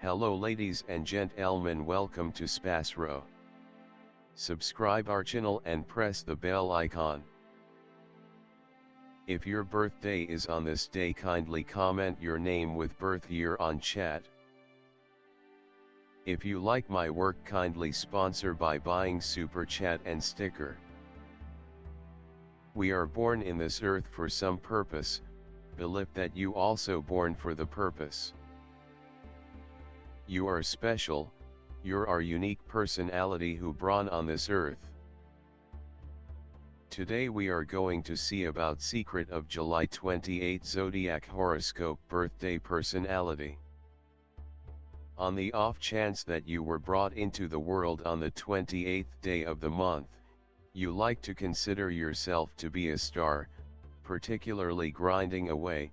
Hello ladies and gentlemen, welcome to SPASRO. Subscribe our channel and press the bell icon. If your birthday is on this day, kindly comment your name with birth year on chat. If you like my work, kindly sponsor by buying super chat and sticker. We are born in this earth for some purpose, believe that you also born for the purpose. You are special, you're our unique personality who born on this earth. Today we are going to see about secret of July 28 Zodiac horoscope birthday personality. On the off chance that you were brought into the world on the 28th day of the month, you like to consider yourself to be a star, particularly grinding away,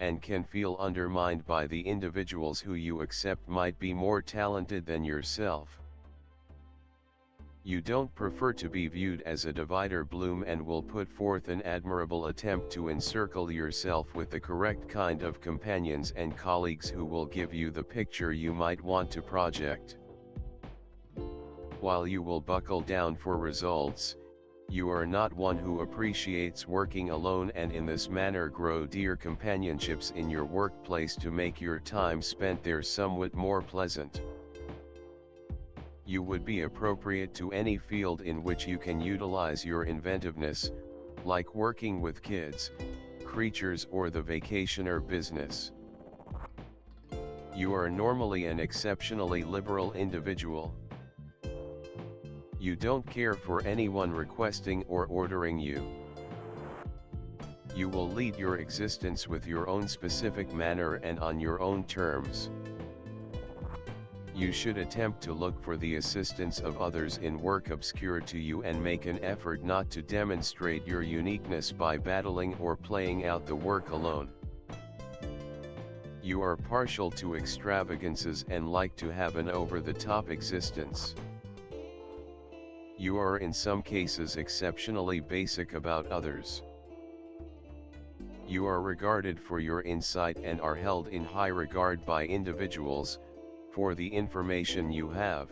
and can feel undermined by the individuals who you accept might be more talented than yourself. You don't prefer to be viewed as a divider bloom and will put forth an admirable attempt to encircle yourself with the correct kind of companions and colleagues who will give you the picture you might want to project. While you will buckle down for results, you are not one who appreciates working alone, and in this manner grow dear companionships in your workplace to make your time spent there somewhat more pleasant. You would be appropriate to any field in which you can utilize your inventiveness, like working with kids, creatures, or the vacationer business. You are normally an exceptionally liberal individual. You don't care for anyone requesting or ordering you. You will lead your existence with your own specific manner and on your own terms. You should attempt to look for the assistance of others in work obscure to you and make an effort not to demonstrate your uniqueness by battling or playing out the work alone. You are partial to extravagances and like to have an over-the-top existence. You are in some cases exceptionally basic about others. You are regarded for your insight and are held in high regard by individuals, for the information you have.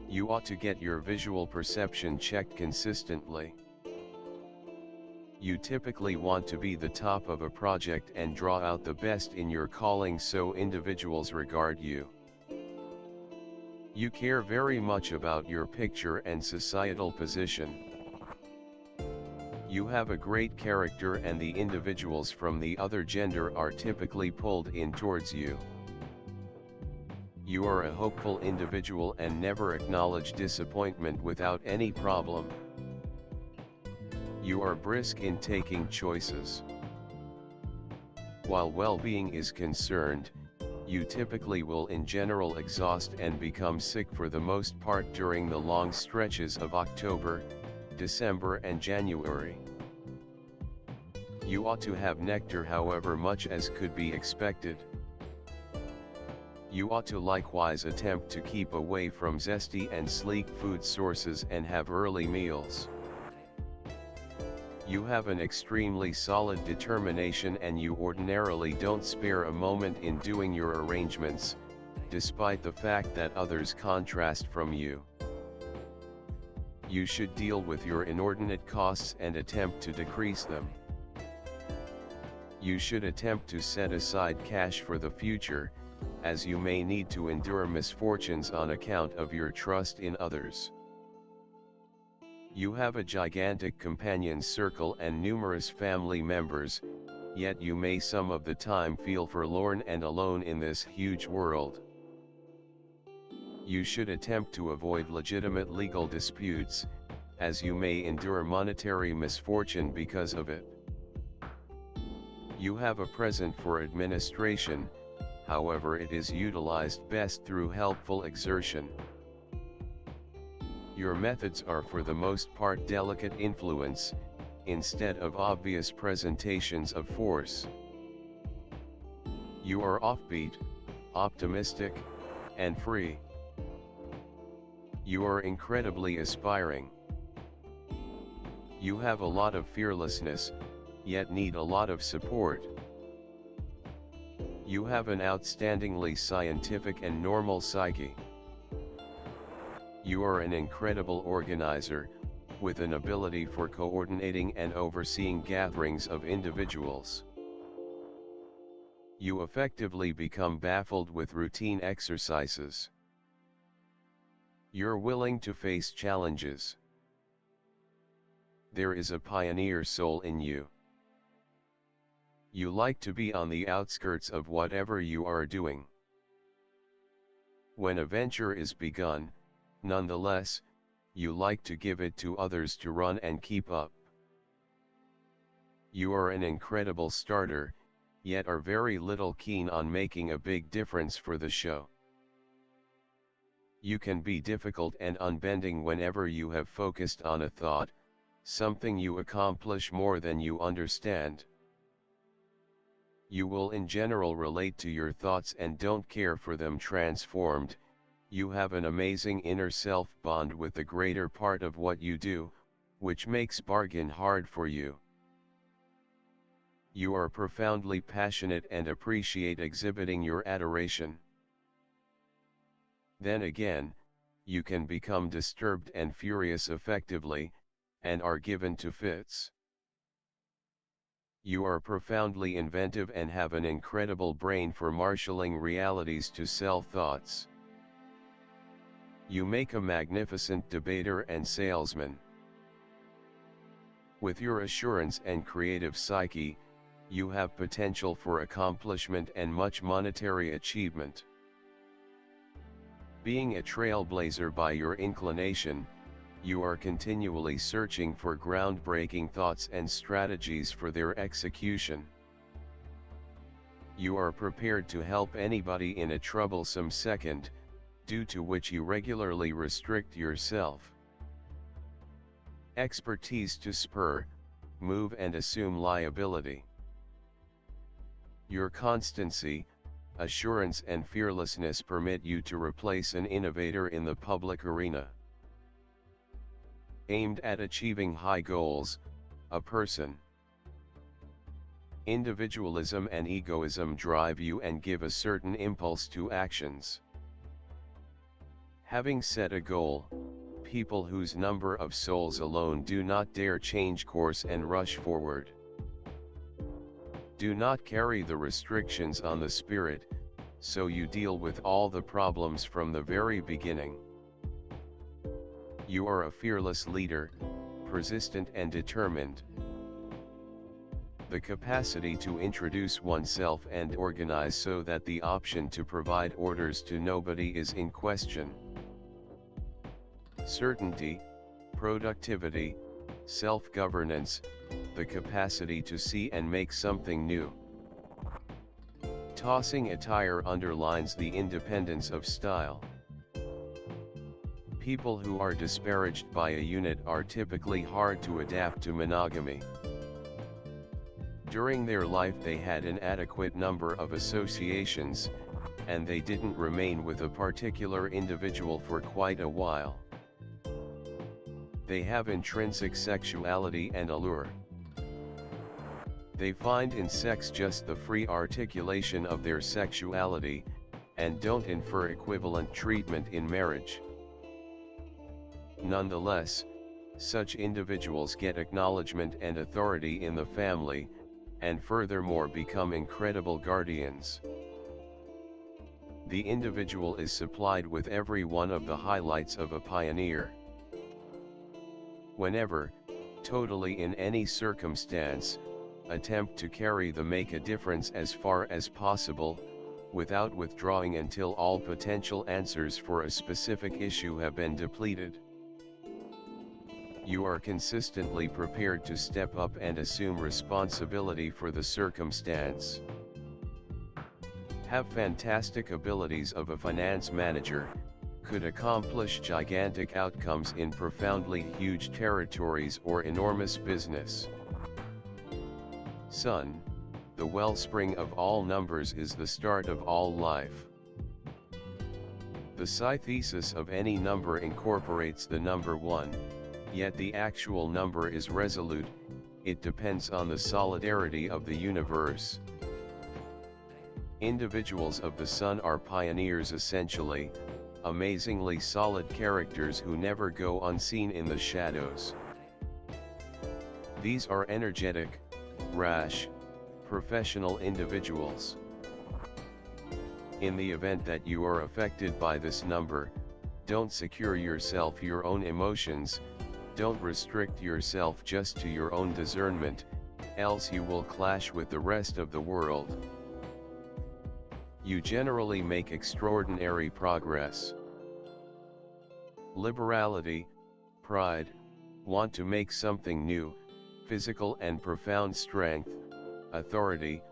You ought to get your visual perception checked consistently. You typically want to be the top of a project and draw out the best in your calling so individuals regard you. You care very much about your picture and societal position. You have a great character and the individuals from the other gender are typically pulled in towards you. You are a hopeful individual and never acknowledge disappointment without any problem. You are brisk in taking choices. While well-being is concerned, you typically will in general exhaust and become sick for the most part during the long stretches of October, December and January. You ought to have nectar however much as could be expected. You ought to likewise attempt to keep away from zesty and sleek food sources and have early meals. You have an extremely solid determination and you ordinarily don't spare a moment in doing your arrangements, despite the fact that others contrast from you. You should deal with your inordinate costs and attempt to decrease them. You should attempt to set aside cash for the future, as you may need to endure misfortunes on account of your trust in others. You have a gigantic companion circle and numerous family members, yet you may some of the time feel forlorn and alone in this huge world. You should attempt to avoid legitimate legal disputes, as you may endure monetary misfortune because of it. You have a present for administration, however it is utilized best through helpful exertion. Your methods are for the most part delicate influence, instead of obvious presentations of force. You are offbeat, optimistic, and free. You are incredibly aspiring. You have a lot of fearlessness, yet need a lot of support. You have an outstandingly scientific and normal psyche. You are an incredible organizer, with an ability for coordinating and overseeing gatherings of individuals. You effectively become baffled with routine exercises. You're willing to face challenges. There is a pioneer soul in you. You like to be on the outskirts of whatever you are doing. When a venture is begun, nonetheless, you like to give it to others to run and keep up. You are an incredible starter, yet are very little keen on making a big difference for the show. You can be difficult and unbending whenever you have focused on a thought, something you accomplish more than you understand. You will in general relate to your thoughts and don't care for them transformed. You have an amazing inner self bond with the greater part of what you do, which makes bargain hard for you. You are profoundly passionate and appreciate exhibiting your adoration. Then again, you can become disturbed and furious effectively, and are given to fits. You are profoundly inventive and have an incredible brain for marshalling realities to sell thoughts. You make a magnificent debater and salesman. With your assurance and creative psyche, you have potential for accomplishment and much monetary achievement. Being a trailblazer by your inclination, you are continually searching for groundbreaking thoughts and strategies for their execution. You are prepared to help anybody in a troublesome second, due to which you regularly restrict yourself. Expertise to spur, move and assume liability. Your constancy, assurance and fearlessness permit you to replace an innovator in the public arena. Aimed at achieving high goals, a person. Individualism and egoism drive you and give a certain impulse to actions. Having set a goal, people whose number of souls alone do not dare change course and rush forward. Do not carry the restrictions on the spirit, so you deal with all the problems from the very beginning. You are a fearless leader, persistent and determined. The capacity to introduce oneself and organize so that the option to provide orders to nobody is in question. Certainty, productivity, self-governance, the capacity to see and make something new. Tossing attire underlines the independence of style. People who are disparaged by a unit are typically hard to adapt to monogamy. During their life they had an adequate number of associations, and they didn't remain with a particular individual for quite a while. They have intrinsic sexuality and allure. They find in sex just the free articulation of their sexuality, and don't infer equivalent treatment in marriage. Nonetheless, such individuals get acknowledgement and authority in the family, and furthermore become incredible guardians. The individual is supplied with every one of the highlights of a pioneer. Whenever, totally in any circumstance, attempt to carry the make a difference as far as possible, without withdrawing until all potential answers for a specific issue have been depleted. You are consistently prepared to step up and assume responsibility for the circumstance. Have fantastic abilities of a finance manager, could accomplish gigantic outcomes in profoundly huge territories or enormous business. Sun, the wellspring of all numbers, is the start of all life. The psi thesis of any number incorporates the number 1, yet the actual number is resolute, it depends on the solidarity of the universe. Individuals of the Sun are pioneers essentially, amazingly solid characters who never go unseen in the shadows. These are energetic, rash, professional individuals. In the event that you are affected by this number, don't secure yourself your own emotions, don't restrict yourself just to your own discernment, else you will clash with the rest of the world. You generally make extraordinary progress. Liberality, pride, want to make something new, physical and profound strength, authority,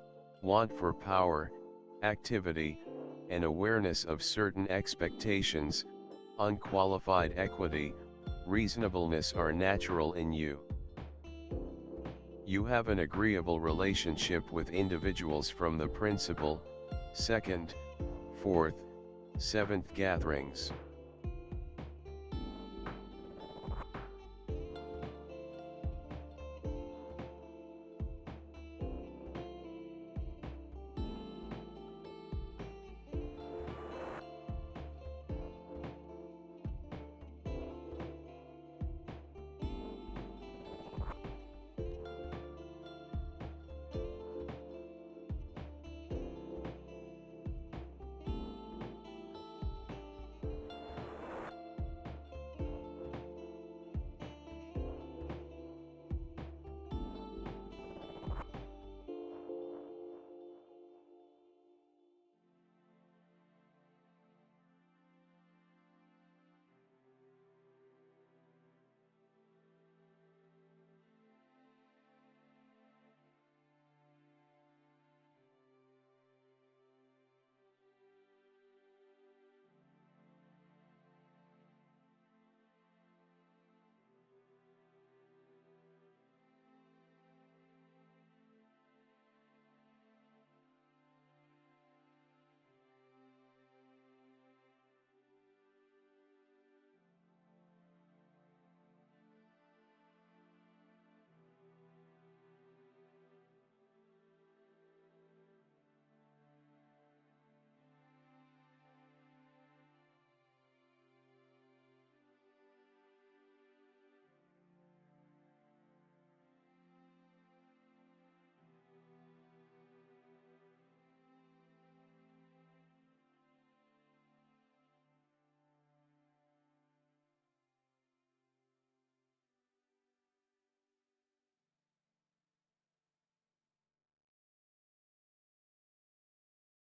want for power, activity, and awareness of certain expectations, unqualified equity, reasonableness are natural in you. You have an agreeable relationship with individuals from the principal, second, fourth, seventh gatherings.